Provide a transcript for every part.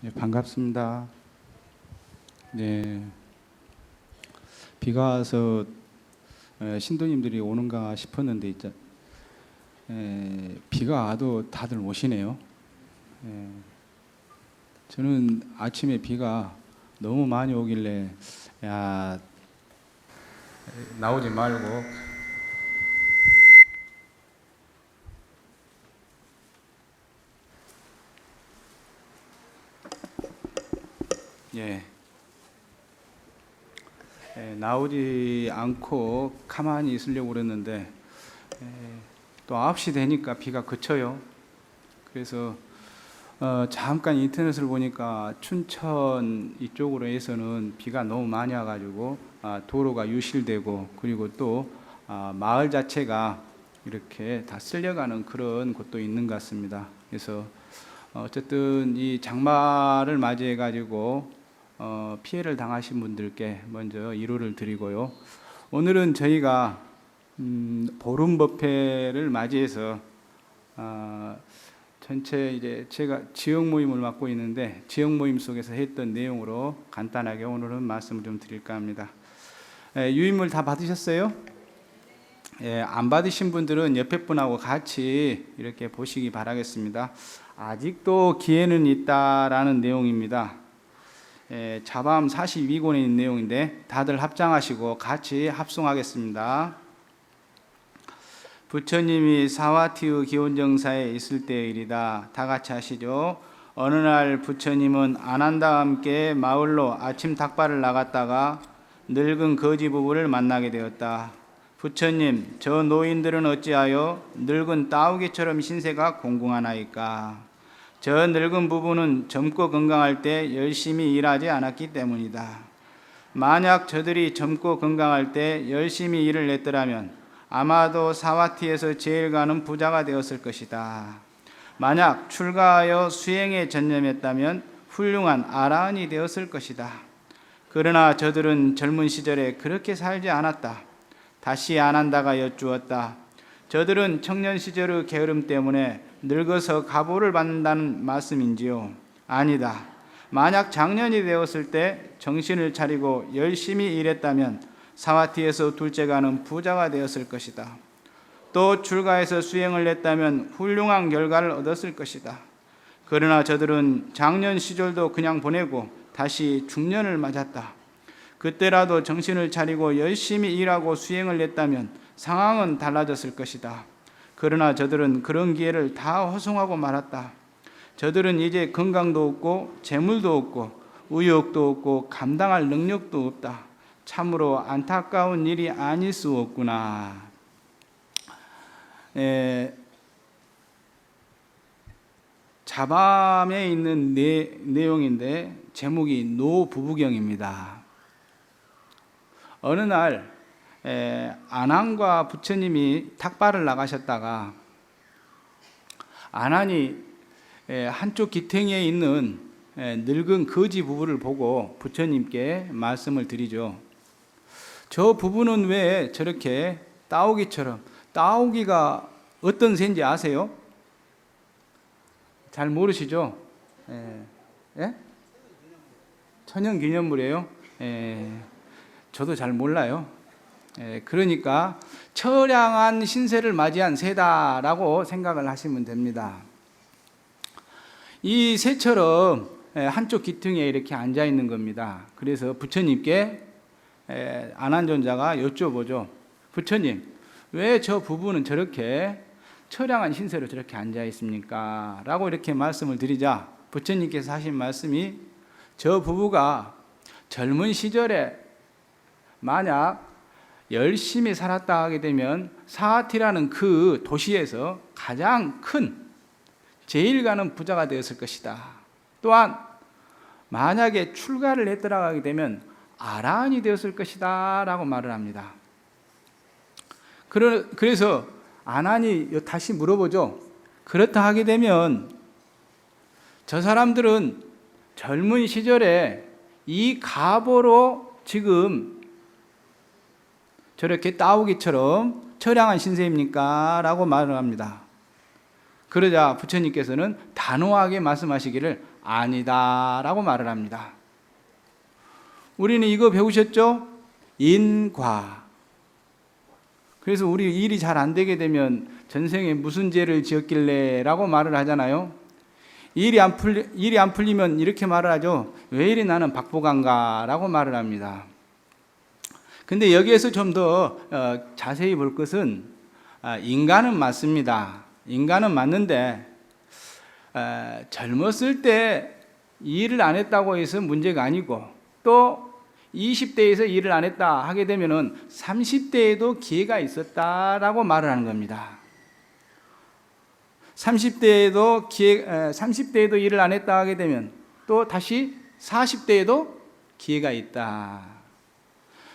네, 반갑습니다. 네, 비가 와서 신도님들이 오는가 싶었는데 비가 와도 다들 오시네요. 저는 아침에 비가 너무 많이 오길래 야 나오지 말고 나오지 않고 가만히 있으려고 그랬는데 또 9시 되니까 비가 그쳐요. 그래서 잠깐 인터넷을 보니까 춘천 이쪽으로 해서는 비가 너무 많이 와가지고 도로가 유실되고 그리고 또 마을 자체가 이렇게 다 쓸려가는 그런 곳도 있는 것 같습니다. 그래서 어쨌든 이 장마를 맞이해 가지고 피해를 당하신 분들께 먼저 위로를 드리고요. 오늘은 저희가 보름 법회를 맞이해서 전체 이제 제가 지역 모임을 맡고 있는데 지역 모임 속에서 했던 내용으로 간단하게 오늘은 말씀을 좀 드릴까 합니다. 유인물 다 받으셨어요? 안 받으신 분들은 옆에 분하고 같이 이렇게 보시기 바라겠습니다. 아직도 기회는 있다라는 내용입니다. 자밤 42권에 있는 내용인데 다들 합장하시고 같이 합송하겠습니다. 부처님이 사와티의 기원정사에 있을 때의 일이다. 다 같이 하시죠. 어느 날 부처님은 아난다와 함께 마을로 아침 닭발을 나갔다가 늙은 거지 부부를 만나게 되었다. 부처님, 저 노인들은 어찌하여 늙은 따오기처럼 신세가 공공하나이까? 저 늙은 부부는 젊고 건강할 때 열심히 일하지 않았기 때문이다. 만약 저들이 젊고 건강할 때 열심히 일을 했더라면 아마도 사와티에서 제일 가는 부자가 되었을 것이다. 만약 출가하여 수행에 전념했다면 훌륭한 아라한이 되었을 것이다. 그러나 저들은 젊은 시절에 그렇게 살지 않았다. 다시 아난다가 여쭈었다. 저들은 청년 시절의 게으름 때문에 늙어서 가보를 받는다는 말씀인지요? 아니다. 만약 장년이 되었을 때 정신을 차리고 열심히 일했다면 사와티에서 둘째가는 부자가 되었을 것이다. 또 출가해서 수행을 했다면 훌륭한 결과를 얻었을 것이다. 그러나 저들은 장년 시절도 그냥 보내고 다시 중년을 맞았다. 그때라도 정신을 차리고 열심히 일하고 수행을 했다면 상황은 달라졌을 것이다. 그러나 저들은 그런 기회를 다 허송하고 말았다. 저들은 이제 건강도 없고 재물도 없고 의욕도 없고 감당할 능력도 없다. 참으로 안타까운 일이 아닐 수 없구나. 자밤에 있는 내용인데 제목이 노부부경입니다. 어느 날 아난과 부처님이 탁발을 나가셨다가 아난이 한쪽 기탱이에 있는 늙은 거지 부부를 보고 부처님께 말씀을 드리죠. 저 부부는 왜 저렇게 따오기처럼, 따오기가 어떤 새인지 아세요? 잘 모르시죠? 천연기념물이에요. 저도 잘 몰라요. 그러니까 처량한 신세를 맞이한 새다라고 생각을 하시면 됩니다. 이 새처럼 한쪽 기퉁에 이렇게 앉아 있는 겁니다. 그래서 부처님께 아난존자가 여쭤보죠. 부처님, 왜 저 부부는 저렇게 처량한 신세로 저렇게 앉아 있습니까? 라고 이렇게 말씀을 드리자 부처님께서 하신 말씀이 저 부부가 젊은 시절에 만약 열심히 살았다 하게 되면 사와티라는 그 도시에서 가장 큰 제일 가는 부자가 되었을 것이다. 또한 만약에 출가를 했더라 하게 되면 아라한이 되었을 것이다 라고 말을 합니다. 그래서 아난이 다시 물어보죠. 그렇다 하게 되면 저 사람들은 젊은 시절에 이 가보로 지금 저렇게 따오기처럼 처량한 신세입니까? 라고 말을 합니다. 그러자 부처님께서는 단호하게 말씀하시기를 아니다라고 말을 합니다. 우리는 이거 배우셨죠? 인과. 그래서 우리 일이 잘 안 되게 되면 전생에 무슨 죄를 지었길래 라고 말을 하잖아요. 일이 안 풀리면 이렇게 말을 하죠. 왜 이리 나는 박복한가 라고 말을 합니다. 근데 여기에서 좀 더 자세히 볼 것은 인간은 맞습니다. 인간은 맞는데 젊었을 때 일을 안 했다고 해서 문제가 아니고, 또 20대에서 일을 안 했다 하게 되면은 30대에도 기회가 있었다라고 말을 하는 겁니다. 30대에도 일을 안 했다 하게 되면 또 다시 40대에도 기회가 있다.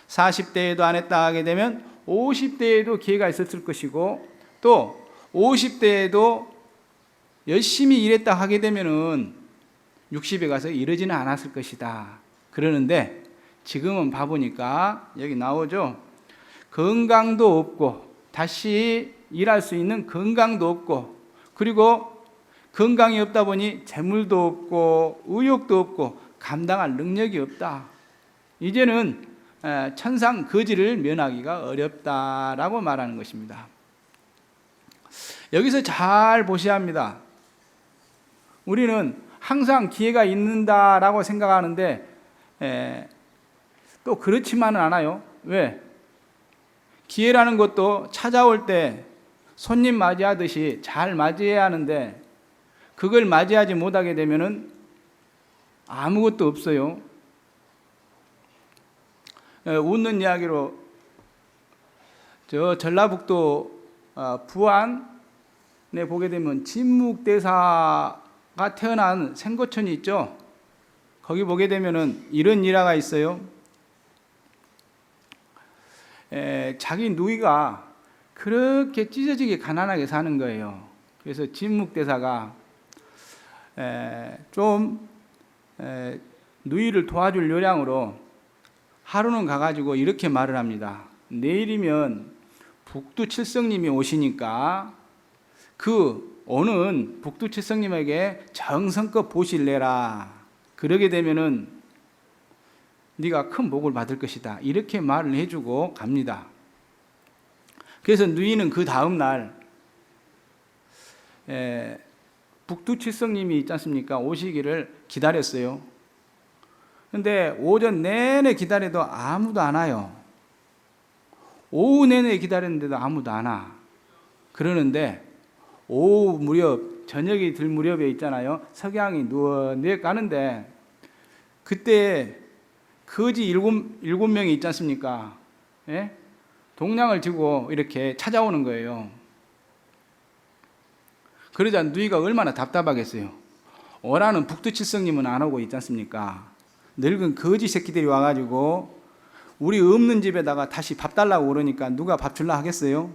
40대에도 안 했다 하게 되면 50대에도 기회가 있었을 것이고, 또 50대에도 열심히 일했다 하게 되면은 60에 가서 이러지는 않았을 것이다. 그러는데 지금은 봐보니까 여기 나오죠. 건강도 없고, 다시 일할 수 있는 건강도 없고, 그리고 건강이 없다 보니 재물도 없고 의욕도 없고 감당할 능력이 없다. 이제는 천상 거지를 면하기가 어렵다라고 말하는 것입니다. 여기서 잘 보셔야 합니다. 우리는 항상 기회가 있는다라고 생각하는데 또 그렇지만은 않아요. 왜? 기회라는 것도 찾아올 때 손님 맞이하듯이 잘 맞이해야 하는데, 그걸 맞이하지 못하게 되면은 아무것도 없어요. 웃는 이야기로 저 전라북도 부안에 보게 되면 진묵대사가 태어난 생고천이 있죠. 거기 보게 되면은 이런 일화가 있어요. 자기 누이가 그렇게 찢어지게 가난하게 사는 거예요. 그래서 진묵대사가 좀 누이를 도와줄 요량으로 하루는 가가지고 이렇게 말을 합니다. 내일이면 북두칠성님이 오시니까 그 오는 북두칠성님에게 정성껏 보실래라. 그러게 되면은 네가 큰 복을 받을 것이다. 이렇게 말을 해주고 갑니다. 그래서 누이는 그 다음 날 북두칠성님이 있지 않습니까? 오시기를 기다렸어요. 근데 오전 내내 기다려도 아무도 안 와요. 오후 내내 기다렸는데도 아무도 안 와. 그러는데 오후 무렵, 저녁이 들 무렵에 있잖아요. 석양이 누워 가는데 그때 거지 일곱 명이 있지 않습니까? 예? 동량을 지고 이렇게 찾아오는 거예요. 그러자 누이가 얼마나 답답하겠어요. 오라는 북두칠성님은 안 오고 있지 않습니까? 늙은 거지 새끼들이 와가지고 우리 없는 집에다가 다시 밥 달라고 그러니까 누가 밥 줄라 하겠어요?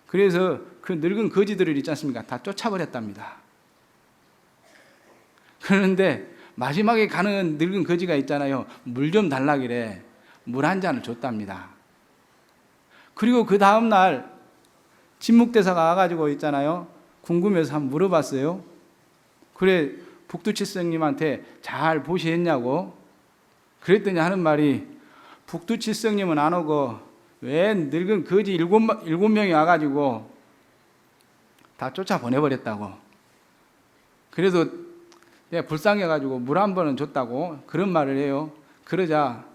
그래서 그 늙은 거지들을 있지 않습니까? 다 쫓아버렸답니다. 그런데 마지막에 가는 늙은 거지가 있잖아요. 물 좀 달라기래 물 한 잔을 줬답니다. 그리고 그 다음날 진묵대사가 와가지고 있잖아요. 궁금해서 한번 물어봤어요. 그래 북두칠성님한테 잘 보시했냐고. 그랬더니 하는 말이 북두칠성님은 안 오고 왜 늙은 거지 일곱 명이 와가지고 다 쫓아보내버렸다고. 그래도 내가 불쌍해가지고 물 한 번은 줬다고 그런 말을 해요. 그러자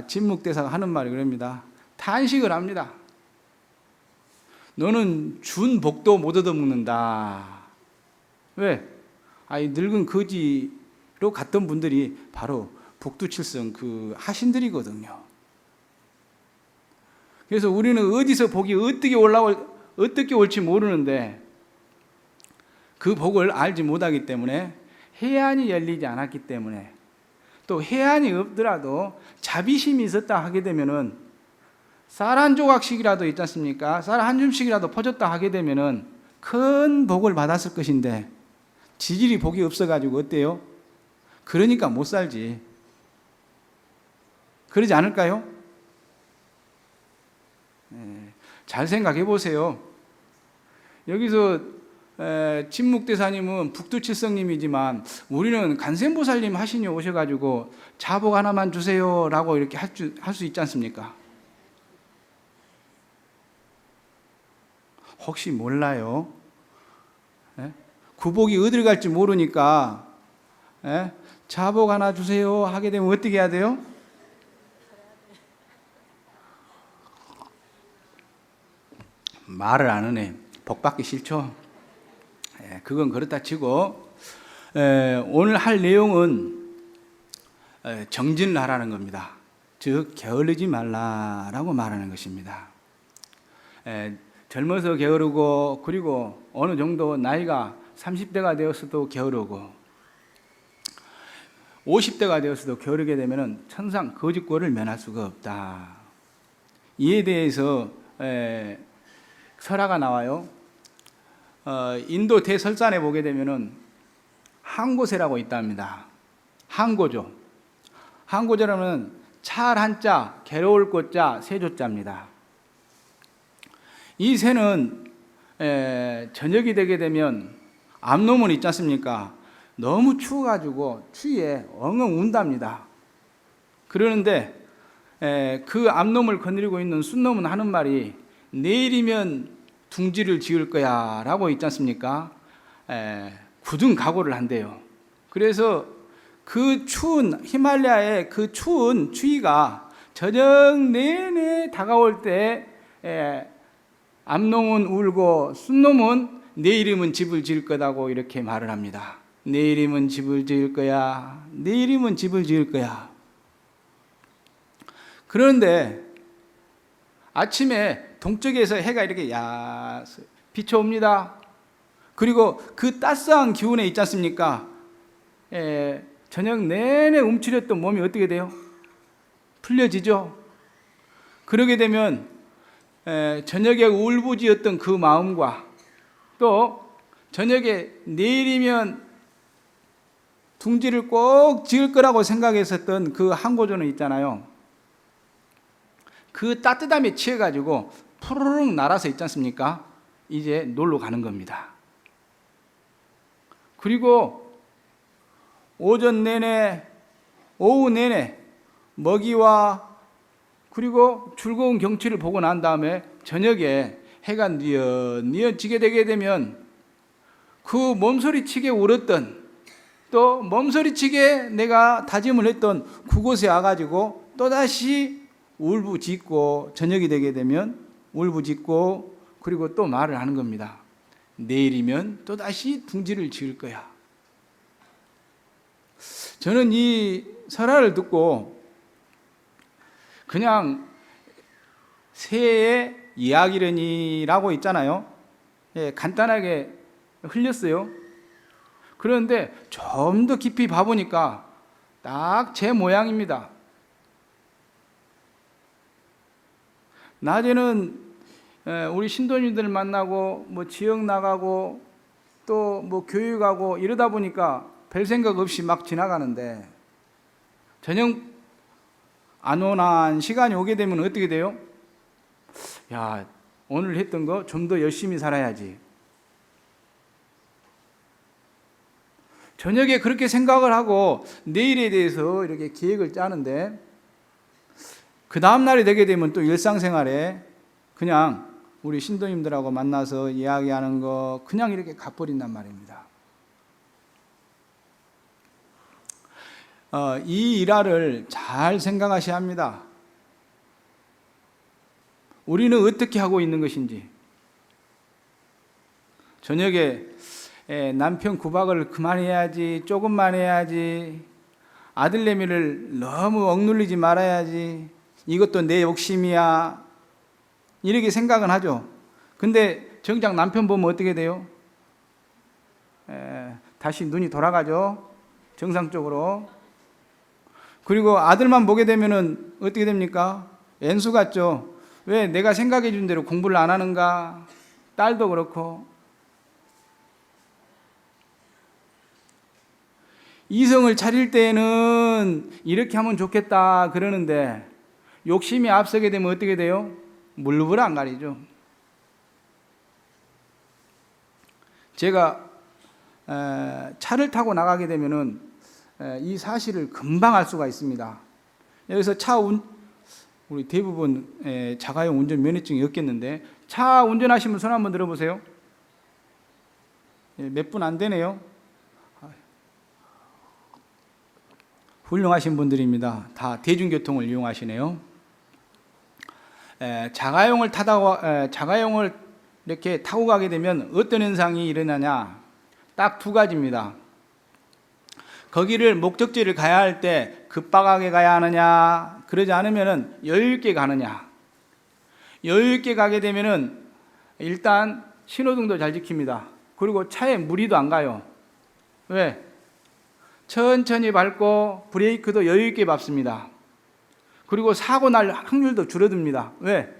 진묵대사가 하는 말이 그럽니다. 탄식을 합니다. 너는 준 복도 못 얻어먹는다. 왜? 이 늙은 거지로 갔던 분들이 바로 북두칠성 그 하신들이거든요. 그래서 우리는 어디서 복이 어떻게 올지 모르는데 그 복을 알지 못하기 때문에, 해안이 열리지 않았기 때문에, 또 해안이 없더라도 자비심이 있었다 하게 되면은 쌀 한 조각씩이라도 있지 않습니까? 쌀 한 줌씩이라도 퍼줬다 하게 되면은 큰 복을 받았을 것인데 지질이 복이 없어가지고 어때요? 그러니까 못 살지. 그러지 않을까요? 잘 생각해 보세요. 여기서 진묵대사님은 북두칠성님이지만 우리는 간센보살님 하시니 오셔가지고 자복 하나만 주세요라고 이렇게 할 수 있지 않습니까? 혹시 몰라요? 구복이 어디를 갈지 모르니까 자복 하나 주세요 하게 되면 어떻게 해야 돼요? 말을 안 하네. 복 받기 싫죠? 그건 그렇다 치고 오늘 할 내용은 정진을 하라는 겁니다. 즉 게으르지 말라라고 말하는 것입니다. 젊어서 게으르고 그리고 어느 정도 나이가 30대가 되었어도 게으르고 50대가 되었어도 게으르게 되면 천상 거짓골을 면할 수가 없다. 이에 대해서 설화가 나와요. 인도 대설산에 보게 되면은 항고세라고 있답니다. 항고조. 항고조라면 찰 한자, 괴로울 꽃자, 세조자입니다. 이 새는 저녁이 되게 되면 암놈은 있지 않습니까? 너무 추워가지고 추위에 엉엉 운답니다. 그러는데 그 암놈을 거느리고 있는 순놈은 하는 말이 내일이면 둥지를 지을 거야 라고 있지 않습니까? 굳은 각오를 한대요. 그래서 그 추운 히말라야의 그 추운 추위가 저녁 내내 다가올 때 암놈은 울고 순놈은 내일이면 집을 지을 거다고 이렇게 말을 합니다. 내일이면 집을 지을 거야. 내일이면 집을 지을 거야. 그런데 아침에 동쪽에서 해가 이렇게 비춰옵니다. 그리고 그 따스한 기운에 있지 않습니까? 저녁 내내 움츠렸던 몸이 어떻게 돼요? 풀려지죠. 그러게 되면 저녁에 울부짖었던 그 마음과 또 저녁에 내일이면 둥지를 꼭 지을 거라고 생각했었던 그 항고조는 있잖아요. 그 따뜻함에 취해가지고 푸르륵 날아서 있지 않습니까? 이제 놀러 가는 겁니다. 그리고 오전 내내, 오후 내내 먹이와 그리고 즐거운 경치를 보고 난 다음에 저녁에 해가 뉘엿뉘엿 지게 되게 되면 그 몸소리치게 울었던 또 몸소리치게 내가 다짐을 했던 그곳에 와가지고 또다시 울부짖고 저녁이 되게 되면 울부짖고 그리고 또 말을 하는 겁니다. 내일이면 또다시 둥지를 지을 거야. 저는 이 설화를 듣고 그냥 새의 이야기려니라고 있잖아요. 간단하게 흘렸어요. 그런데 좀 더 깊이 봐보니까 딱 제 모양입니다. 낮에는 우리 신도님들 만나고 뭐 지역 나가고 또 뭐 교육하고 이러다 보니까 별 생각 없이 막 지나가는데 저녁 안온한 시간이 오게 되면 어떻게 돼요? 야, 오늘 했던 거 좀 더 열심히 살아야지. 저녁에 그렇게 생각을 하고 내일에 대해서 이렇게 계획을 짜는데 그 다음 날이 되게 되면 또 일상생활에 그냥 우리 신도님들하고 만나서 이야기하는 거 그냥 이렇게 가버린단 말입니다. 이 일화를 잘 생각하셔야 합니다. 우리는 어떻게 하고 있는 것인지. 저녁에 남편 구박을 그만해야지, 조금만 해야지, 아들내미를 너무 억눌리지 말아야지, 이것도 내 욕심이야, 이렇게 생각은 하죠. 근데 정작 남편 보면 어떻게 돼요? 다시 눈이 돌아가죠. 정상적으로. 그리고 아들만 보게 되면은 어떻게 됩니까? 엔수 같죠. 왜 내가 생각해 준 대로 공부를 안 하는가? 딸도 그렇고. 이성을 차릴 때에는 이렇게 하면 좋겠다 그러는데 욕심이 앞서게 되면 어떻게 돼요? 물불 안 가리죠. 제가 차를 타고 나가게 되면은 이 사실을 금방 알 수가 있습니다. 여기서 우리 대부분 자가용 운전 면허증이 없겠는데, 차 운전하시면 손 한번 들어보세요. 몇 분 안 되네요. 훌륭하신 분들입니다. 다 대중교통을 이용하시네요. 자가용을 이렇게 타고 가게 되면 어떤 현상이 일어나냐? 딱 두 가지입니다. 거기를 목적지를 가야 할 때 급박하게 가야 하느냐, 그러지 않으면은 여유 있게 가느냐. 여유 있게 가게 되면은 일단 신호등도 잘 지킵니다. 그리고 차에 무리도 안 가요. 왜? 천천히 밟고 브레이크도 여유 있게 밟습니다. 그리고 사고 날 확률도 줄어듭니다. 왜?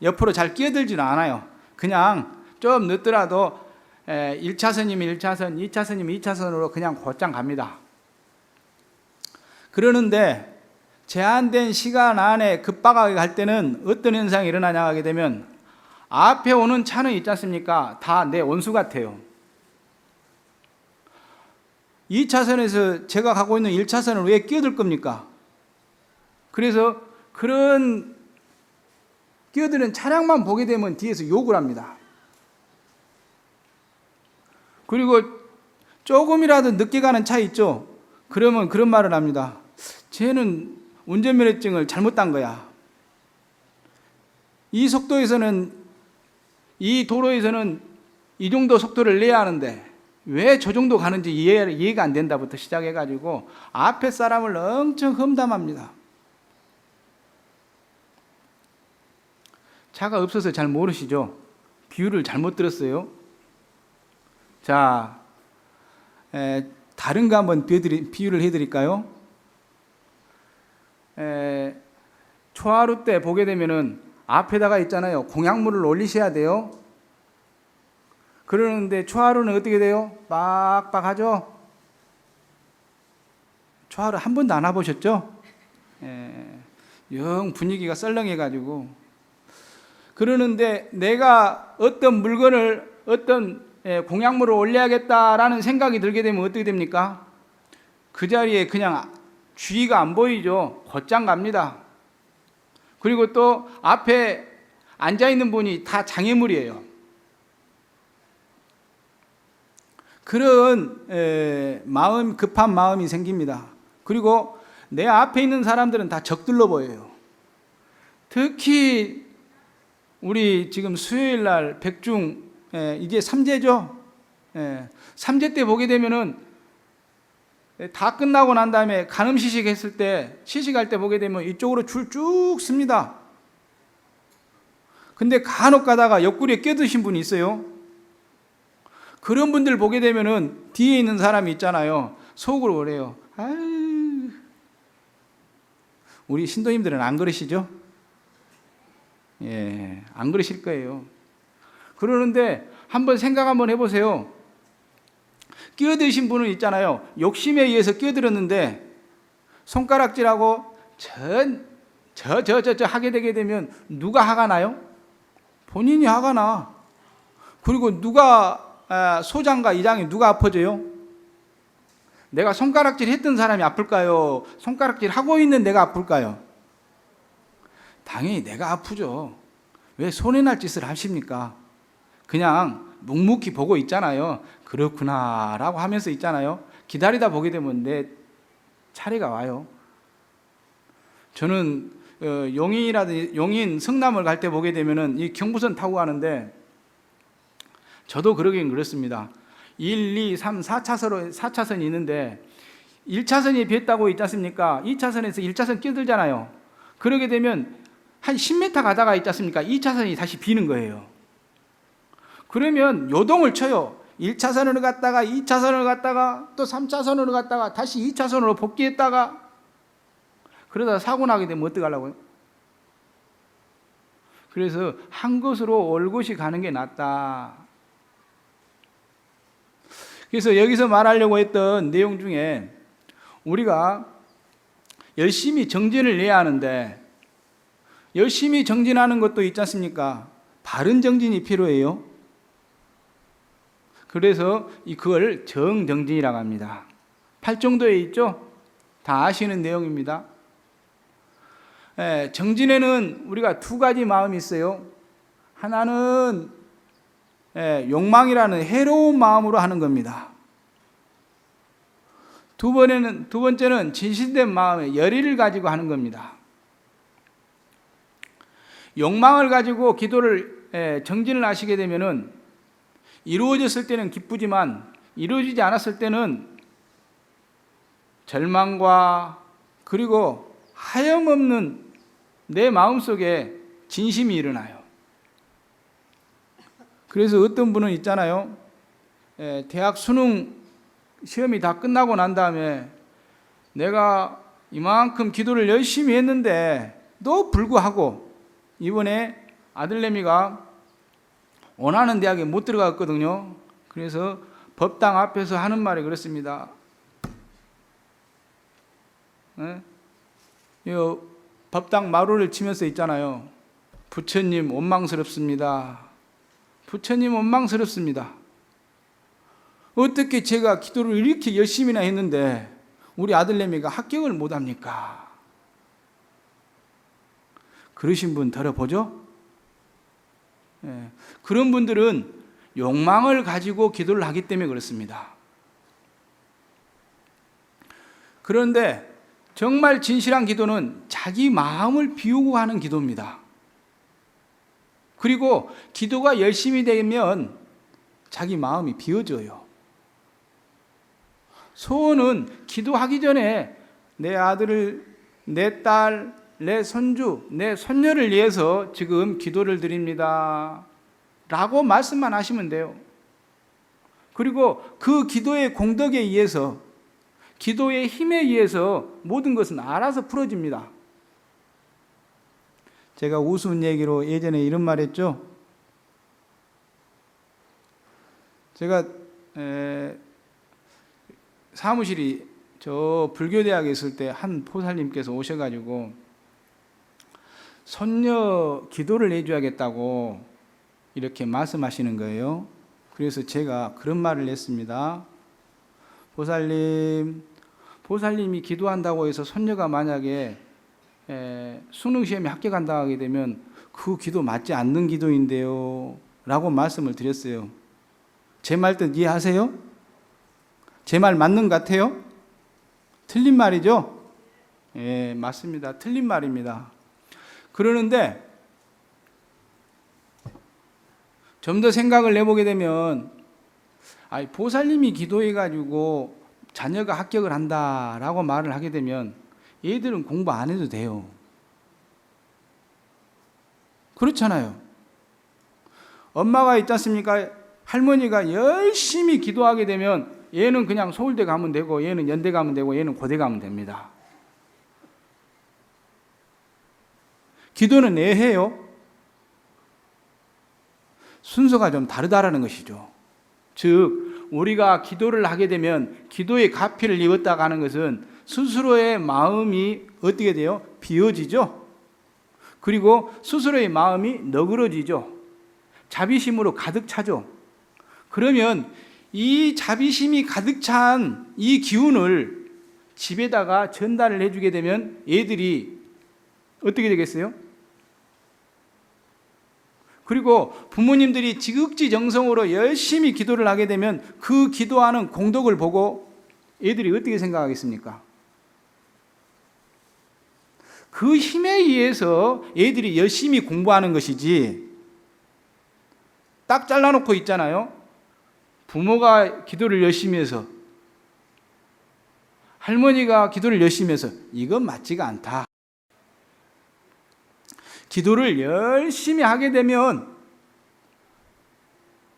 옆으로 잘 끼어들지는 않아요. 그냥 좀 늦더라도 1차선이면 1차선, 2차선이면 2차선으로 그냥 곧장 갑니다. 그러는데 제한된 시간 안에 급박하게 갈 때는 어떤 현상이 일어나냐 하게 되면, 앞에 오는 차는 있지 않습니까? 다 내 원수 같아요. 2차선에서 제가 가고 있는 1차선을 왜 끼어들 겁니까? 그래서 그런 끼어드는 차량만 보게 되면 뒤에서 욕을 합니다. 그리고 조금이라도 늦게 가는 차 있죠? 그러면 그런 말을 합니다. 쟤는 운전면허증을 잘못 딴 거야. 이 속도에서는, 이 도로에서는 이 정도 속도를 내야 하는데 왜 저 정도 가는지 이해가 안 된다부터 시작해가지고 앞에 사람을 엄청 험담합니다. 차가 없어서 잘 모르시죠? 비유를 잘못 들었어요. 자, 다른 거 한번 비유를 해드릴까요? 초하루 때 보게 되면은 앞에다가 있잖아요. 공약물을 올리셔야 돼요. 그러는데 초하루는 어떻게 돼요? 빡빡하죠? 초하루 한 번도 안 와보셨죠? 영 분위기가 썰렁해가지고. 그러는데 내가 어떤 물건을, 어떤 공약물을 올려야겠다라는 생각이 들게 되면 어떻게 됩니까? 그 자리에 그냥 주위가 안 보이죠. 곧장 갑니다. 그리고 또 앞에 앉아있는 분이 다 장애물이에요. 그런 급한 마음이 생깁니다. 그리고 내 앞에 있는 사람들은 다 적들로 보여요. 특히 우리 지금 수요일 날 백중, 이게 3제죠. 3제 때 보게 되면은 다 끝나고 난 다음에 간음 시식했을 때, 시식할 때 보게 되면 이쪽으로 줄 쭉 씁니다. 근데 간혹 가다가 옆구리에 껴드신 분이 있어요. 그런 분들 보게 되면은 뒤에 있는 사람이 있잖아요. 속으로 그래요. 아유, 우리 신도님들은 안 그러시죠? 안 그러실 거예요. 그러는데 한번 생각 한번 해보세요. 끼어드신 분은 있잖아요. 욕심에 의해서 끼어들었는데 손가락질하고 저 하게 되게 되면 누가 화가 나요? 본인이 화가 나. 그리고 누가 소장과 이장이 누가 아파져요? 내가 손가락질 했던 사람이 아플까요? 손가락질 하고 있는 내가 아플까요? 당연히 내가 아프죠. 왜 손해 날 짓을 하십니까? 그냥 묵묵히 보고 있잖아요. 그렇구나 라고 하면서 있잖아요. 기다리다 보게 되면 내 차례가 와요. 저는 용인 성남을 갈 때 보게 되면은 이 경부선 타고 가는데, 저도 그러긴 그렇습니다. 1, 2, 3, 4차선이 있는데 1차선이 비었다고 있지 않습니까? 2차선에서 1차선 끼어들잖아요. 그러게 되면 한 10m 가다가 있지 않습니까? 2차선이 다시 비는 거예요. 그러면 요동을 쳐요. 1차선으로 갔다가 2차선으로 갔다가 또 3차선으로 갔다가 다시 2차선으로 복귀했다가, 그러다 사고 나게 되면 어떡하려고요? 그래서 한 곳으로 올곧이 가는 게 낫다. 그래서 여기서 말하려고 했던 내용 중에 우리가 열심히 정진을 해야 하는데, 열심히 정진하는 것도 있지 않습니까? 바른 정진이 필요해요. 그래서 그걸 정정진이라고 합니다. 8정도에 있죠? 다 아시는 내용입니다. 정진에는 우리가 두 가지 마음이 있어요. 하나는 욕망이라는 해로운 마음으로 하는 겁니다. 두 번째는 진실된 마음의 열의를 가지고 하는 겁니다. 욕망을 가지고 기도를 정진을 하시게 되면은 이루어졌을 때는 기쁘지만 이루어지지 않았을 때는 절망과 그리고 하염없는 내 마음속에 진심이 일어나요. 그래서 어떤 분은 있잖아요. 대학 수능 시험이 다 끝나고 난 다음에 내가 이만큼 기도를 열심히 했는데도 불구하고 이번에 아들내미가 원하는 대학에 못 들어갔거든요. 그래서 법당 앞에서 하는 말이 그렇습니다. 법당 마루를 치면서 있잖아요. 부처님 원망스럽습니다. 부처님 원망스럽습니다. 어떻게 제가 기도를 이렇게 열심히나 했는데 우리 아들내미가 합격을 못합니까? 그러신 분 들어보죠? 그런 분들은 욕망을 가지고 기도를 하기 때문에 그렇습니다. 그런데 정말 진실한 기도는 자기 마음을 비우고 하는 기도입니다. 그리고 기도가 열심히 되면 자기 마음이 비워져요. 소원은 기도하기 전에 내 아들을, 내 딸, 내 손주, 내 손녀를 위해서 지금 기도를 드립니다 라고 말씀만 하시면 돼요. 그리고 그 기도의 공덕에 의해서, 기도의 힘에 의해서 모든 것은 알아서 풀어집니다. 제가 우스운 얘기로 예전에 이런 말 했죠. 제가 사무실이 저 불교대학에 있을 때 한 포살님께서 오셔가지고 손녀 기도를 해줘야겠다고 이렇게 말씀하시는 거예요. 그래서 제가 그런 말을 했습니다. 보살님이 기도한다고 해서 손녀가 만약에 수능시험에 합격한다고 하게 되면 그 기도 맞지 않는 기도인데요 라고 말씀을 드렸어요. 제 말 뜻 이해하세요? 제 말 맞는 것 같아요? 틀린 말이죠? 예, 맞습니다. 틀린 말입니다. 그러는데 좀 더 생각을 해보게 되면 보살님이 기도해가지고 자녀가 합격을 한다라고 말을 하게 되면 얘들은 공부 안 해도 돼요. 그렇잖아요. 엄마가 있지 않습니까? 할머니가 열심히 기도하게 되면 얘는 그냥 서울대 가면 되고 얘는 연대 가면 되고 얘는 고대 가면 됩니다. 기도는 애해요. 순서가 좀 다르다라는 것이죠. 즉 우리가 기도를 하게 되면 기도의 가피를 입었다가 하는 것은 스스로의 마음이 어떻게 돼요? 비워지죠. 그리고 스스로의 마음이 너그러지죠. 자비심으로 가득 차죠. 그러면 이 자비심이 가득 찬 이 기운을 집에다가 전달을 해주게 되면 얘들이 어떻게 되겠어요? 그리고 부모님들이 지극지정성으로 열심히 기도를 하게 되면 그 기도하는 공덕을 보고 애들이 어떻게 생각하겠습니까? 그 힘에 의해서 애들이 열심히 공부하는 것이지, 딱 잘라놓고 있잖아요. 부모가 기도를 열심히 해서, 할머니가 기도를 열심히 해서, 이건 맞지가 않다. 기도를 열심히 하게 되면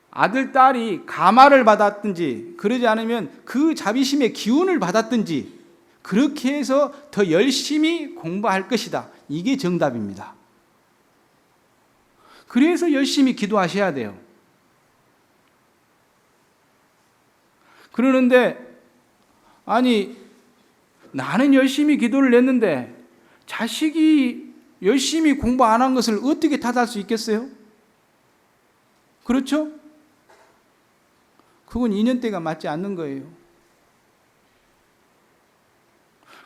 아들, 딸이 감화를 받았든지 그러지 않으면 그 자비심의 기운을 받았든지 그렇게 해서 더 열심히 공부할 것이다. 이게 정답입니다. 그래서 열심히 기도하셔야 돼요. 그러는데 나는 열심히 기도를 했는데 자식이 열심히 공부 안 한 것을 어떻게 탓할 수 있겠어요? 그렇죠? 그건 인연대가 맞지 않는 거예요.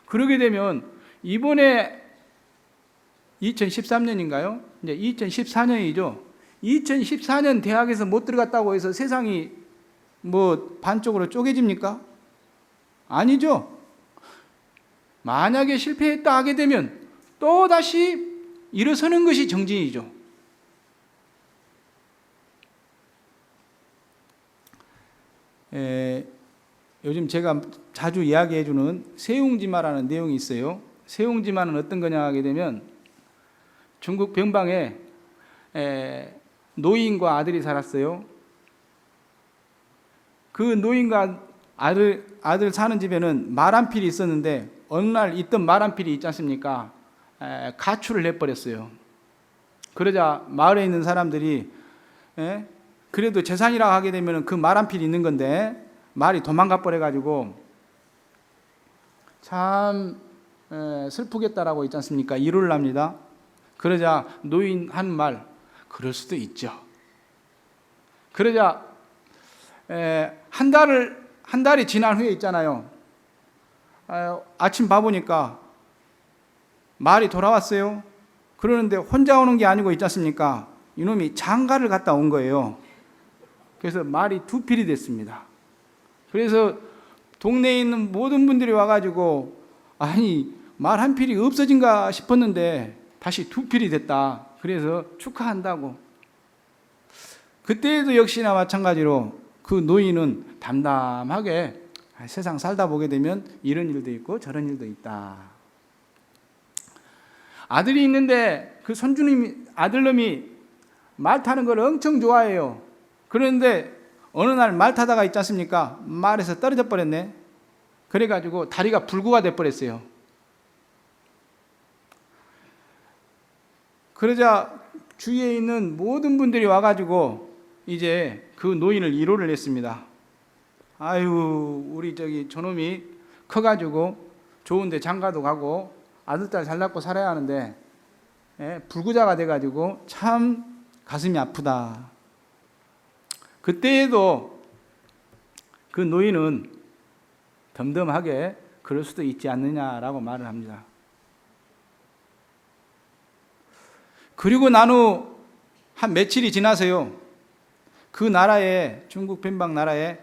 그러게 되면 이번에 2013년인가요? 이제 2014년이죠. 2014년 대학에서 못 들어갔다고 해서 세상이 뭐 반쪽으로 쪼개집니까? 아니죠. 만약에 실패했다 하게 되면 또다시 일어서는 것이 정진이죠. 요즘 제가 자주 이야기해주는 세웅지마라는 내용이 있어요. 세웅지마는 어떤 거냐 하게 되면 중국 병방에 노인과 아들이 살았어요. 그 노인과 아들 사는 집에는 말 한 필이 있었는데 어느 날 있던 말 한 필이 있지 않습니까? 가출을 해버렸어요. 그러자 마을에 있는 사람들이 그래도 재산이라고 하게 되면 그 말 한 필이 있는 건데 말이 도망가 버려가지고 참 슬프겠다라고 있지 않습니까? 위로를 합니다. 그러자 노인 한 말, 그럴 수도 있죠. 그러자 한 달이 지난 후에 있잖아요. 아침 봐보니까 말이 돌아왔어요. 그러는데 혼자 오는 게 아니고 있지 않습니까? 이놈이 장가를 갔다 온 거예요. 그래서 말이 두 필이 됐습니다. 그래서 동네에 있는 모든 분들이 와가지고 아니 말 한 필이 없어진가 싶었는데 다시 두 필이 됐다. 그래서 축하한다고. 그때도 역시나 마찬가지로 그 노인은 담담하게 세상 살다 보게 되면 이런 일도 있고 저런 일도 있다. 아들이 있는데 그 아들놈이 말 타는 걸 엄청 좋아해요. 그런데 어느 날 말 타다가 있지 않습니까? 말에서 떨어져 버렸네. 그래가지고 다리가 불구가 돼 버렸어요. 그러자 주위에 있는 모든 분들이 와가지고 이제 그 노인을 위로를 했습니다. 아유, 우리 저놈이 커가지고 좋은데 장가도 가고 아들딸 잘 낳고 살아야 하는데 불구자가 돼가지고 참 가슴이 아프다. 그때에도 그 노인은 덤덤하게 그럴 수도 있지 않느냐라고 말을 합니다. 그리고 난 후 한 며칠이 지나서요. 그 나라에, 중국 변방 나라에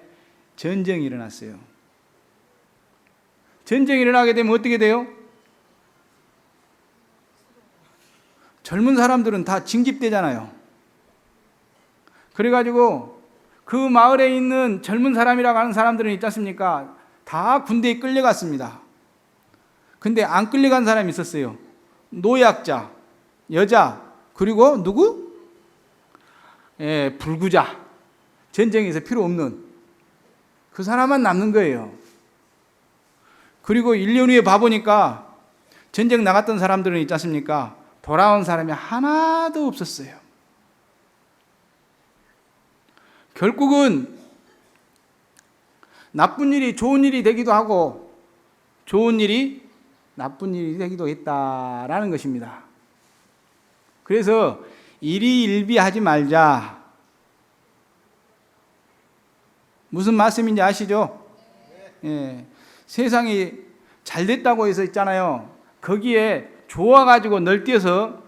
전쟁이 일어났어요. 전쟁이 일어나게 되면 어떻게 돼요? 젊은 사람들은 다 징집되잖아요. 그래가지고 그 마을에 있는 젊은 사람이라고 하는 사람들은 있지 않습니까? 다 군대에 끌려갔습니다. 근데 안 끌려간 사람이 있었어요. 노약자, 여자, 그리고 누구? 불구자. 전쟁에서 필요 없는 그 사람만 남는 거예요. 그리고 1년 후에 봐보니까 전쟁 나갔던 사람들은 있지 않습니까? 돌아온 사람이 하나도 없었어요. 결국은 나쁜 일이 좋은 일이 되기도 하고 좋은 일이 나쁜 일이 되기도 했다라는 것입니다. 그래서 일희일비하지 말자. 무슨 말씀인지 아시죠? 세상이 잘 됐다고 해서 있잖아요. 거기에 좋아가지고 널뛰어서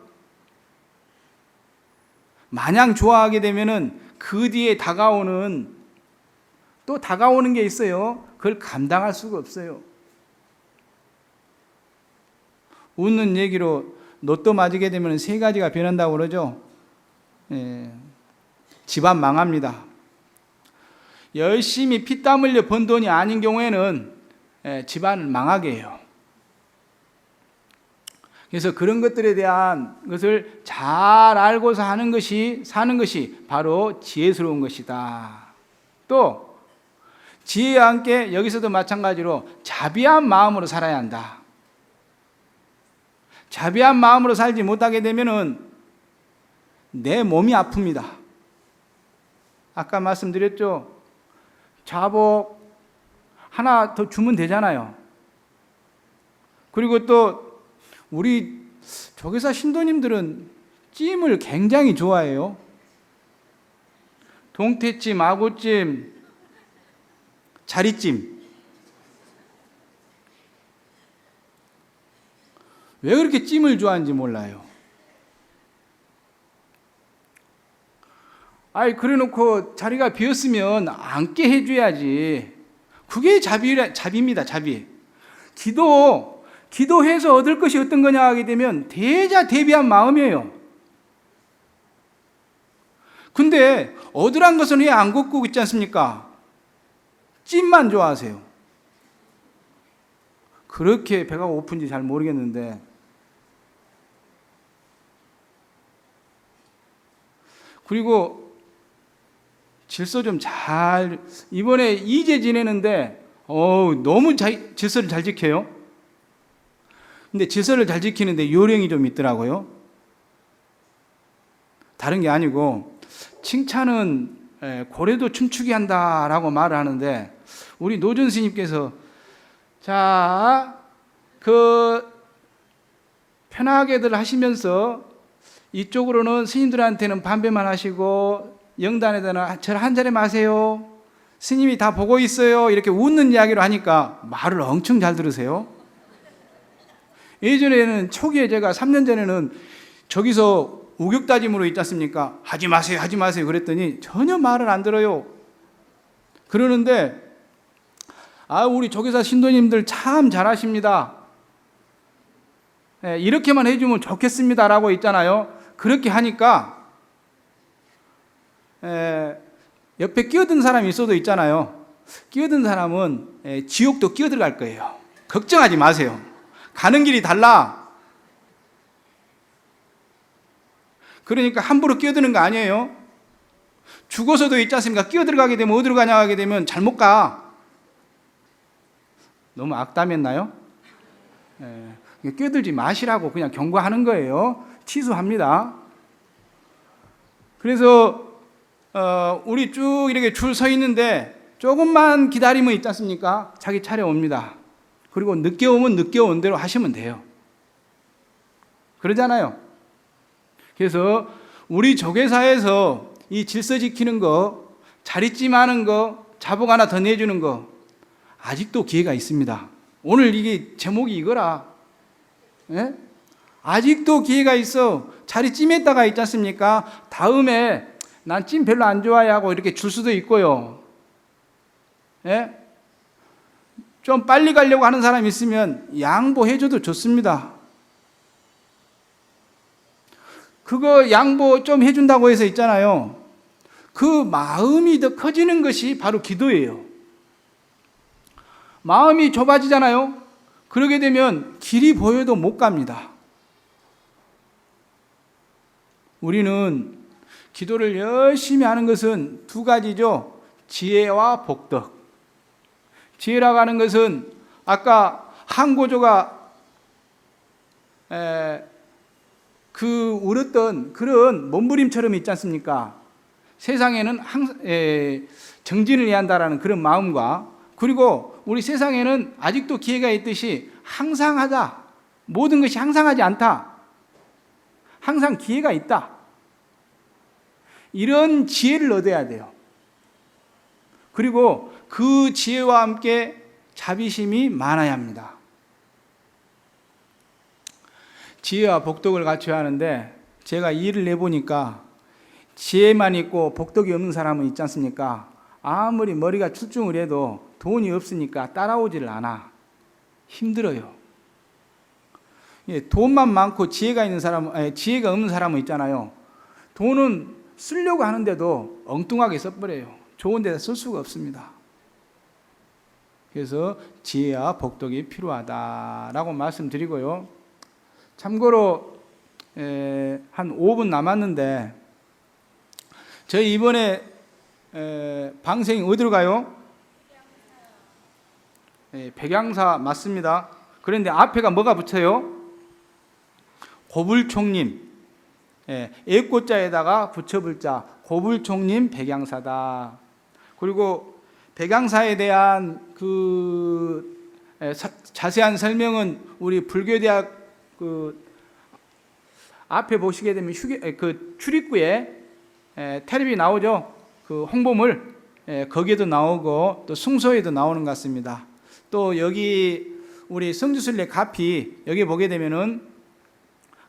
마냥 좋아하게 되면은 그 뒤에 다가오는 게 있어요. 그걸 감당할 수가 없어요. 웃는 얘기로 로또 맞게 되면 세 가지가 변한다고 그러죠. 집안 망합니다. 열심히 피땀 흘려 번 돈이 아닌 경우에는 집안을 망하게 해요. 그래서 그런 것들에 대한 것을 잘 알고서 사는 것이 바로 지혜스러운 것이다. 또 지혜와 함께 여기서도 마찬가지로 자비한 마음으로 살아야 한다. 자비한 마음으로 살지 못하게 되면은 내 몸이 아픕니다. 아까 말씀드렸죠. 자복 하나 더 주면 되잖아요. 그리고 또 우리 조계사 신도님들은 찜을 굉장히 좋아해요. 동태찜, 아구찜, 자리찜. 왜 그렇게 찜을 좋아하는지 몰라요. 아이, 그래 놓고 자리가 비었으면 앉게 해줘야지. 그게 자비입니다, 자비. 기도해서 얻을 것이 어떤 거냐 하게 되면 대비한 마음이에요. 근데 얻으란 것은 왜 안 걷고 있지 않습니까? 찜만 좋아하세요. 그렇게 배가 고픈지 잘 모르겠는데, 그리고 질서 좀 이번에 이제 지내는데 너무 질서를 잘 지켜요. 근데 질서를 잘 지키는데 요령이 좀 있더라고요. 다른 게 아니고, 칭찬은 고래도 춤추게 한다라고 말을 하는데, 우리 노준 스님께서 편하게들 하시면서 이쪽으로는 스님들한테는 반배만 하시고 영단에다는 절 한 자리 마세요, 스님이 다 보고 있어요, 이렇게 웃는 이야기로 하니까 말을 엄청 잘 들으세요. 예전에는 초기에 제가 3년 전에는 저기서 우격다짐으로 있지 않습니까? 하지 마세요, 하지 마세요 그랬더니 전혀 말을 안 들어요. 그러는데 우리 조계사 신도님들 참 잘하십니다. 이렇게만 해주면 좋겠습니다라고 있잖아요. 그렇게 하니까 옆에 끼어든 사람이 있어도 있잖아요. 끼어든 사람은 지옥도 끼어들어갈 거예요. 걱정하지 마세요. 가는 길이 달라. 그러니까 함부로 끼어드는 거 아니에요. 죽어서도 있지 않습니까? 끼어들어가게 되면 어디로 가냐 하게 되면 잘못 가. 너무 악담했나요? 끼어들지 마시라고 그냥 경고하는 거예요. 취소합니다. 그래서 우리 쭉 이렇게 줄 서 있는데 조금만 기다리면 있지 않습니까? 자기 차례 옵니다. 그리고 늦게 오면 늦게 온 대로 하시면 돼요. 그러잖아요. 그래서 우리 조계사에서 이 질서 지키는 거, 자리찜 하는 거, 자복 하나 더 내주는 거 아직도 기회가 있습니다. 오늘 이게 제목이 이거라. 예? 아직도 기회가 있어. 자리찜에다가 있지 않습니까? 다음에 난 찜 별로 안 좋아해 하고 이렇게 줄 수도 있고요. 예? 좀 빨리 가려고 하는 사람 있으면 양보해줘도 좋습니다. 그거 양보 좀 해준다고 해서 있잖아요. 그 마음이 더 커지는 것이 바로 기도예요. 마음이 좁아지잖아요. 그러게 되면 길이 보여도 못 갑니다. 우리는 기도를 열심히 하는 것은 두 가지죠. 지혜와 복덕. 지혜라고 하는 것은 아까 항고조가 울었던 그런 몸부림처럼 있지 않습니까? 세상에는 정진을 해야 한다라는 그런 마음과, 그리고 우리 세상에는 아직도 기회가 있듯이 항상 하자. 모든 것이 항상 하지 않다. 항상 기회가 있다. 이런 지혜를 얻어야 돼요. 그리고 그 지혜와 함께 자비심이 많아야 합니다. 지혜와 복덕을 갖춰야 하는데, 제가 일을 내보니까 지혜만 있고 복덕이 없는 사람은 있지 않습니까? 아무리 머리가 출중을 해도 돈이 없으니까 따라오지를 않아. 힘들어요. 돈만 많고 지혜가 없는 사람은 있잖아요. 돈은 쓰려고 하는데도 엉뚱하게 써버려요. 좋은 데다 쓸 수가 없습니다. 그래서 지혜와 복덕이 필요하다라고 말씀드리고요. 참고로 한 5분 남았는데, 저희 이번에 방생이 어디로 가요? 백양사 맞습니다. 그런데 앞에가 뭐가 붙어요? 고불총님. 애꽃자에다가 붙여불자. 고불총님 백양사다. 그리고 백양사에 대한 자세한 설명은 우리 불교대학 앞에 보시게 되면 출입구에 텔레비 나오죠. 그 홍보물 거기에도 나오고 또 숭소에도 나오는 것 같습니다. 또 여기 우리 성지순례 가피 여기 보게 되면은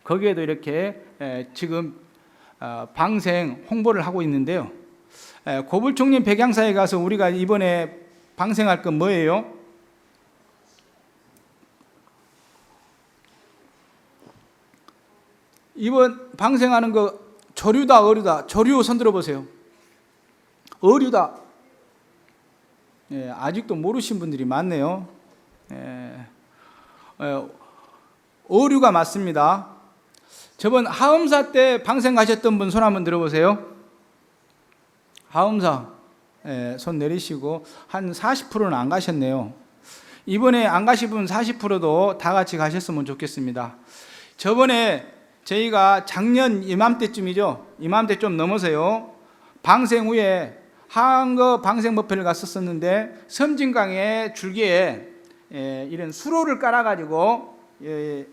거기에도 이렇게 지금 방생 홍보를 하고 있는데요. 고불총림 백양사에 가서 우리가 이번에 방생할 건 뭐예요? 이번 방생하는 거 조류다 어류다? 조류 손 들어보세요. 어류다. 아직도 모르신 분들이 많네요. 어류가 맞습니다. 저번 하음사 때 방생 가셨던 분 손 한번 들어보세요. 하음사 손 내리시고 한 40%는 안 가셨네요. 이번에 안 가신 분 40%도 다 같이 가셨으면 좋겠습니다. 저번에 저희가 작년 이맘때쯤이죠. 이맘때 좀 넘어서요. 방생 후에 한거 방생 법회를 갔었는데 섬진강의 줄기에 이런 수로를 깔아가지고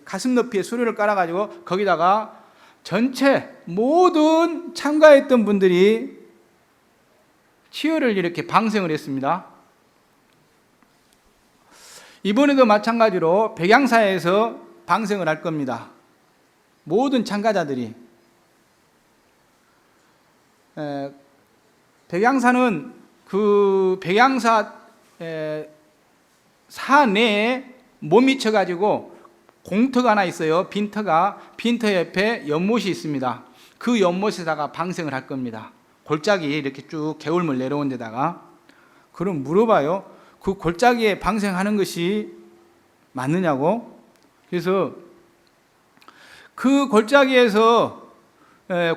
가슴 높이에 수로를 깔아가지고 거기다가 전체 모든 참가했던 분들이 치어를 이렇게 방생을 했습니다. 이번에도 마찬가지로 백양사에서 방생을 할 겁니다. 모든 참가자들이. 백양사는 그 백양사 사 내에 못 미쳐가지고 공터가 하나 있어요. 빈터 옆에 연못이 있습니다. 그 연못에다가 방생을 할 겁니다. 골짜기 이렇게 쭉 개울물 내려온 데다가. 그럼 물어봐요. 그 골짜기에 방생하는 것이 맞느냐고. 그래서 그 골짜기에서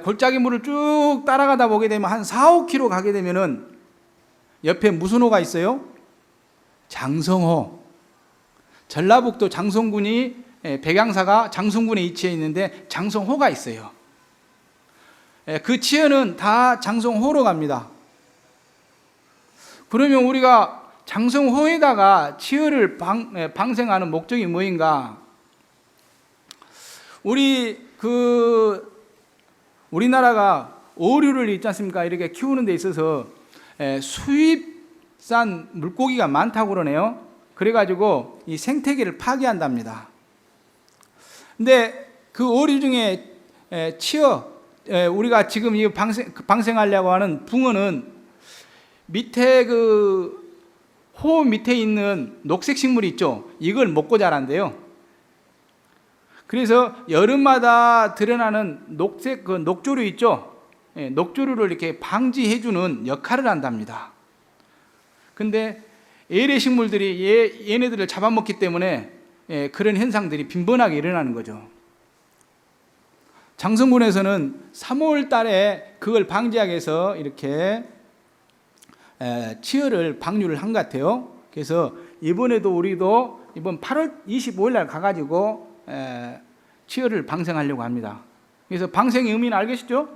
골짜기 물을 쭉 따라가다 보게 되면 한 4-5km 가게 되면은 옆에 무슨 호가 있어요? 장성호. 전라북도 장성군이 백양사가 장성군에 위치해 있는데 장성호가 있어요. 그 치어는 다 장성호로 갑니다. 그러면 우리가 장성호에다가 치어를 방생하는 목적이 뭐인가? 우리나라가 어류를 있지 않습니까? 이렇게 키우는 데 있어서 수입산 물고기가 많다고 그러네요. 그래가지고 이 생태계를 파괴한답니다. 근데 그 어류 중에 치어, 우리가 지금 이 방생하려고 하는 붕어는 밑에 그 호 밑에 있는 녹색 식물이 있죠. 이걸 먹고 자란대요. 그래서 여름마다 드러나는 녹색 그 녹조류 있죠. 녹조류를 이렇게 방지해주는 역할을 한답니다. 근데 애래 식물들이 얘네들을 잡아먹기 때문에 그런 현상들이 빈번하게 일어나는 거죠. 장성군에서는 3월 달에 그걸 방지하기 위해서 이렇게 치어를 방류를 한 것 같아요. 그래서 이번에도 우리도 이번 8월 25일 날 가가지고 치어를 방생하려고 합니다. 그래서 방생의 의미는 알겠죠?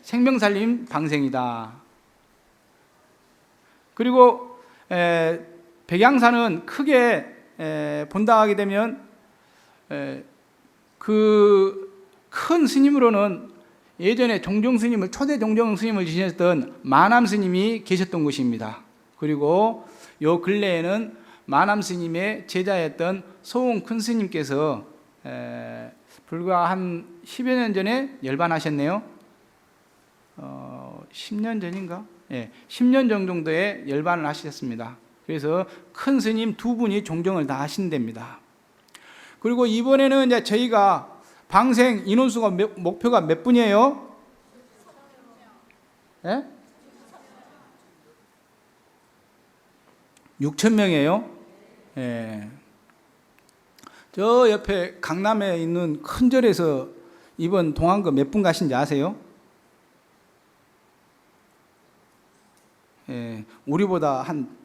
생명살림 방생이다. 그리고 백양사는 크게 본다 하게 되면 그 큰 스님으로는 예전에 초대 종종 스님을 지냈던 마남 스님이 계셨던 곳입니다. 그리고 요 근래에는 마남 스님의 제자였던 소원 큰 스님께서 불과 한 10여 년 전에 열반하셨네요. 10년 전인가? 10년 정도에 열반을 하셨습니다. 그래서 큰 스님 두 분이 종정을 다 하신답니다. 그리고 이번에는 이제 저희가 방생 인원수가 목표가 몇 분이에요? 6,000명이에요. 저 옆에 강남에 있는 큰 절에서 이번 동안거 몇 분 가신지 아세요? 우리보다 한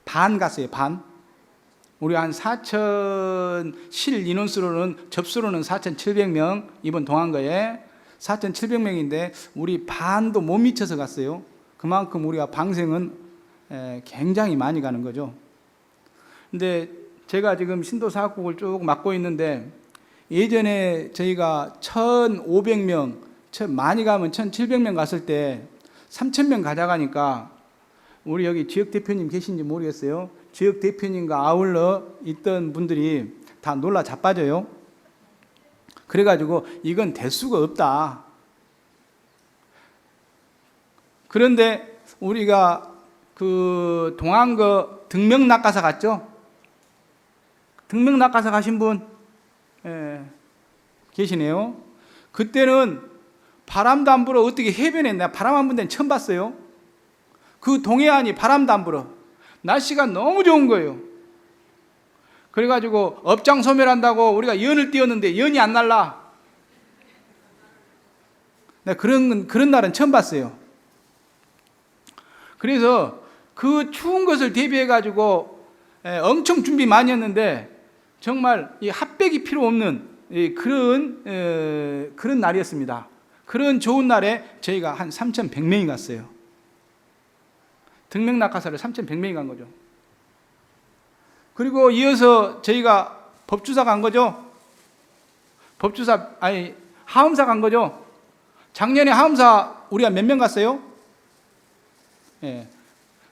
반 갔어요. 반. 우리 한 4,000 실 인원수로는 접수로는 4,700명 이번 동안거에 4,700명인데 우리 반도 못 미쳐서 갔어요. 그만큼 우리가 방생은 굉장히 많이 가는 거죠. 근데 제가 지금 신도사학국을 쭉 맡고 있는데 예전에 저희가 1,500명, 많이 가면 1,700명 갔을 때 3,000명 가져가니까 우리 여기 지역 대표님 계신지 모르겠어요. 지역 대표님과 아울러 있던 분들이 다 놀라 자빠져요. 그래가지고 이건 될 수가 없다. 그런데 우리가 그 동안거 등명낙하사 갔죠? 등명낙하사 가신 분 계시네요. 그때는 바람도 안 불어 어떻게 해변에 내가 바람 안 부는 데는 처음 봤어요. 그 동해안이 바람도 안 불어. 날씨가 너무 좋은 거예요. 그래가지고 업장 소멸한다고 우리가 연을 띄웠는데 연이 안 날라. 내가 그런 날은 처음 봤어요. 그래서 그 추운 것을 대비해가지고 엄청 준비 많이 했는데 정말 이 핫백이 필요 없는 그런 날이었습니다. 그런 좋은 날에 저희가 한 3,100명이 갔어요. 등명낙하사를 3,100명이 간 거죠. 그리고 이어서 저희가 법주사 간 거죠. 하엄사 간 거죠. 작년에 하엄사 우리가 몇 명 갔어요?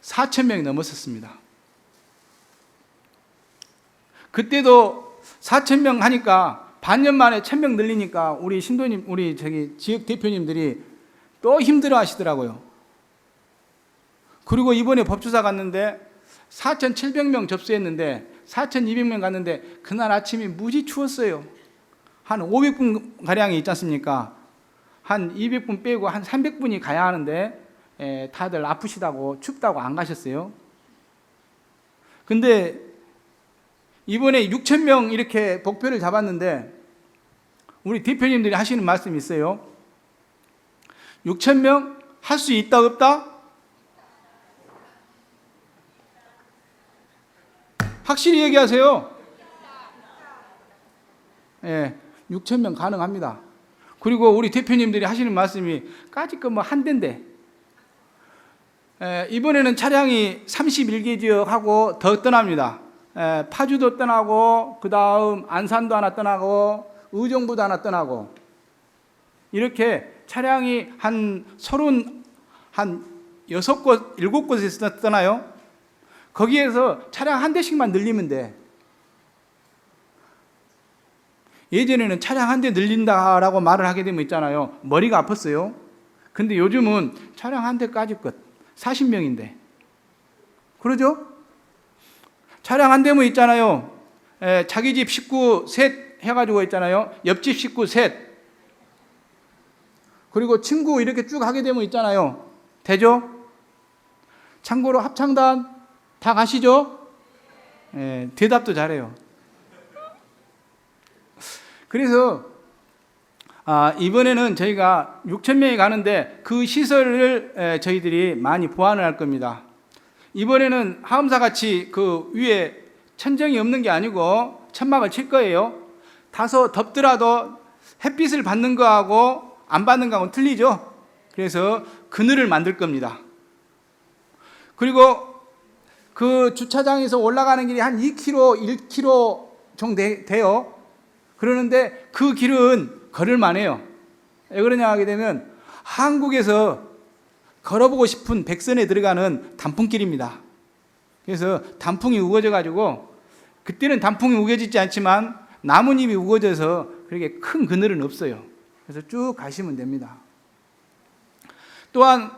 4,000명이 넘었었습니다. 그때도 4,000명 하니까 반년 만에 1,000명 늘리니까 우리 신도님, 우리 지역 대표님들이 또 힘들어 하시더라고요. 그리고 이번에 법주사 갔는데 4,700명 접수했는데 4,200명 갔는데 그날 아침이 무지 추웠어요. 한 500분 가량이 있지 않습니까? 한 200분 빼고 한 300분이 가야 하는데 다들 아프시다고 춥다고 안 가셨어요. 근데 이번에 6,000명 이렇게 목표를 잡았는데 우리 대표님들이 하시는 말씀이 있어요. 6,000명 할 수 있다 없다? 확실히 얘기하세요. 6,000명 가능합니다. 그리고 우리 대표님들이 하시는 말씀이 까짓 거 한 대인데 이번에는 차량이 31개 지역하고 더 떠납니다. 파주도 떠나고 그 다음 안산도 하나 떠나고 의정부도 하나 떠나고 이렇게 차량이 한 6곳, 7곳에서 떠나요. 거기에서 차량 한 대씩만 늘리면 돼. 예전에는 차량 한 대 늘린다라고 말을 하게 되면 있잖아요. 머리가 아팠어요. 근데 요즘은 차량 한 대까지 것 40명인데. 그러죠? 차량 한 대면 있잖아요. 자기 집 식구 셋 해가지고 있잖아요. 옆집 식구 셋. 그리고 친구 이렇게 쭉 하게 되면 있잖아요. 되죠? 참고로 합창단 다 가시죠? 대답도 잘해요. 그래서 이번에는 저희가 6,000명이 가는데 그 시설을 저희들이 많이 보완을 할 겁니다. 이번에는 하엄사 같이 그 위에 천정이 없는 게 아니고 천막을 칠 거예요. 다소 덥더라도 햇빛을 받는 거하고 안 받는 거하고는 틀리죠. 그래서 그늘을 만들 겁니다. 그리고 그 주차장에서 올라가는 길이 한 2km, 1km 정도 돼요. 그러는데 그 길은 걸을만 해요. 왜 그러냐 하게 되면 한국에서 걸어보고 싶은 백선에 들어가는 단풍길입니다. 그래서 단풍이 우거져 가지고 그때는 단풍이 우거지지 않지만 나뭇잎이 우거져서 그렇게 큰 그늘은 없어요. 그래서 쭉 가시면 됩니다. 또한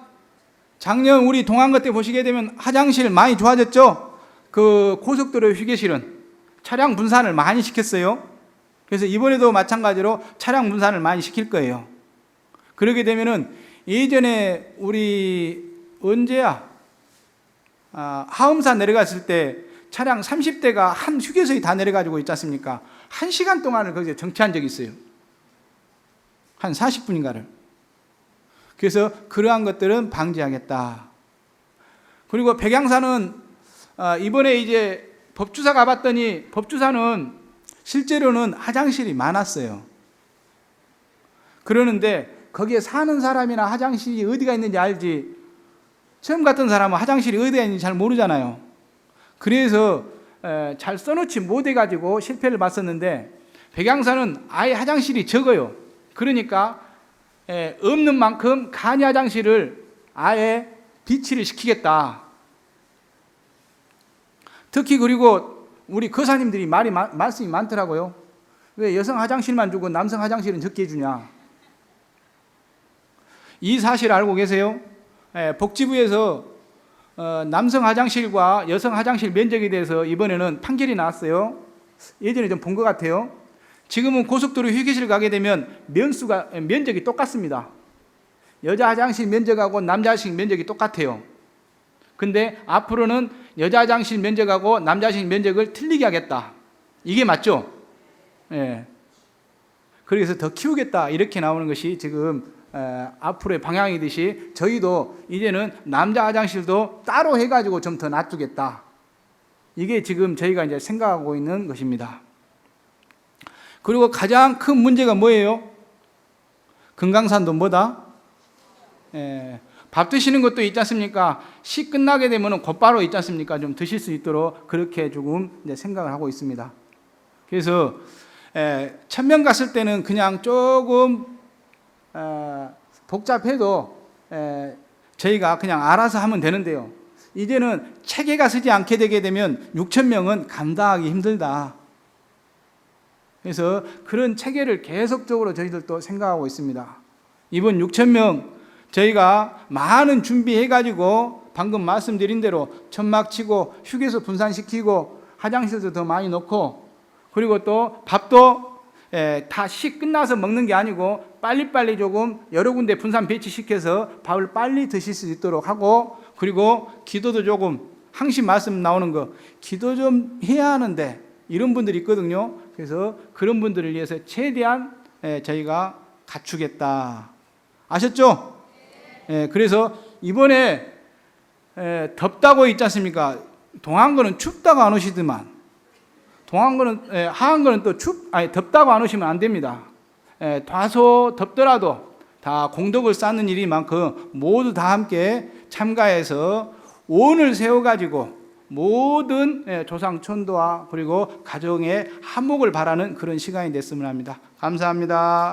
작년 우리 동안거 때 보시게 되면 화장실 많이 좋아졌죠? 그 고속도로 휴게실은 차량 분산을 많이 시켰어요. 그래서 이번에도 마찬가지로 차량 분산을 많이 시킬 거예요. 그러게 되면은 예전에 우리 언제야? 하엄사 내려갔을 때 차량 30대가 한 휴게소에 다 내려가지고 있지 않습니까? 1시간 동안을 거기서 정체한 적이 있어요. 한 40분인가를. 그래서 그러한 것들은 방지하겠다. 그리고 백양사는 이번에 이제 법주사 가봤더니 법주사는 실제로는 화장실이 많았어요. 그러는데 거기에 사는 사람이나 화장실이 어디가 있는지 알지 처음 갔던 사람은 화장실이 어디가 있는지 잘 모르잖아요. 그래서 잘 써놓지 못해가지고 실패를 봤었는데 백양사는 아예 화장실이 적어요. 그러니까 없는 만큼 간이 화장실을 아예 비치를 시키겠다. 특히 그리고 우리 거사님들이 말씀이 많더라고요. 왜 여성 화장실만 주고 남성 화장실은 적게 해주냐. 이 사실 알고 계세요? 복지부에서 남성 화장실과 여성 화장실 면적에 대해서 이번에는 판결이 나왔어요. 예전에 좀 본 것 같아요. 지금은 고속도로 휴게실 가게 되면 면적이 똑같습니다. 여자 화장실 면적하고 남자 화장실 면적이 똑같아요. 근데 앞으로는 여자 화장실 면적하고 남자 화장실 면적을 틀리게 하겠다. 이게 맞죠? 예. 그래서 더 키우겠다 이렇게 나오는 것이 지금 앞으로의 방향이듯이 저희도 이제는 남자 화장실도 따로 해가지고 좀 더 놔두겠다. 이게 지금 저희가 이제 생각하고 있는 것입니다. 그리고 가장 큰 문제가 뭐예요? 금강산도 뭐다? 밥 드시는 것도 있지 않습니까? 시 끝나게 되면 곧바로 있지 않습니까? 좀 드실 수 있도록 그렇게 조금 이제 생각을 하고 있습니다. 그래서 천명 갔을 때는 그냥 조금 복잡해도 저희가 그냥 알아서 하면 되는데요. 이제는 체계가 서지 않게 되게 되면 6,000명은 감당하기 힘들다. 그래서 그런 체계를 계속적으로 저희들도 생각하고 있습니다. 이번 6,000명 저희가 많은 준비해가지고 방금 말씀드린 대로 천막 치고 휴게소 분산시키고 화장실도 더 많이 넣고 그리고 또 밥도 다 시 끝나서 먹는 게 아니고 빨리빨리 조금 여러 군데 분산 배치시켜서 밥을 빨리 드실 수 있도록 하고 그리고 기도도 조금 항시 말씀 나오는 거 기도 좀 해야 하는데 이런 분들이 있거든요. 그래서 그런 분들을 위해서 최대한 저희가 갖추겠다. 아셨죠? 그래서 이번에 덥다고 있지 않습니까? 동안거는 춥다고 안 오시더만 동안거는 하한거는 또 덥다고 안 오시면 안 됩니다. 다소 덥더라도 다 공덕을 쌓는 일이만큼 모두 다 함께 참가해서 오늘 세워가지고 모든 조상 천도와 그리고 가정의 화목을 바라는 그런 시간이 됐으면 합니다. 감사합니다.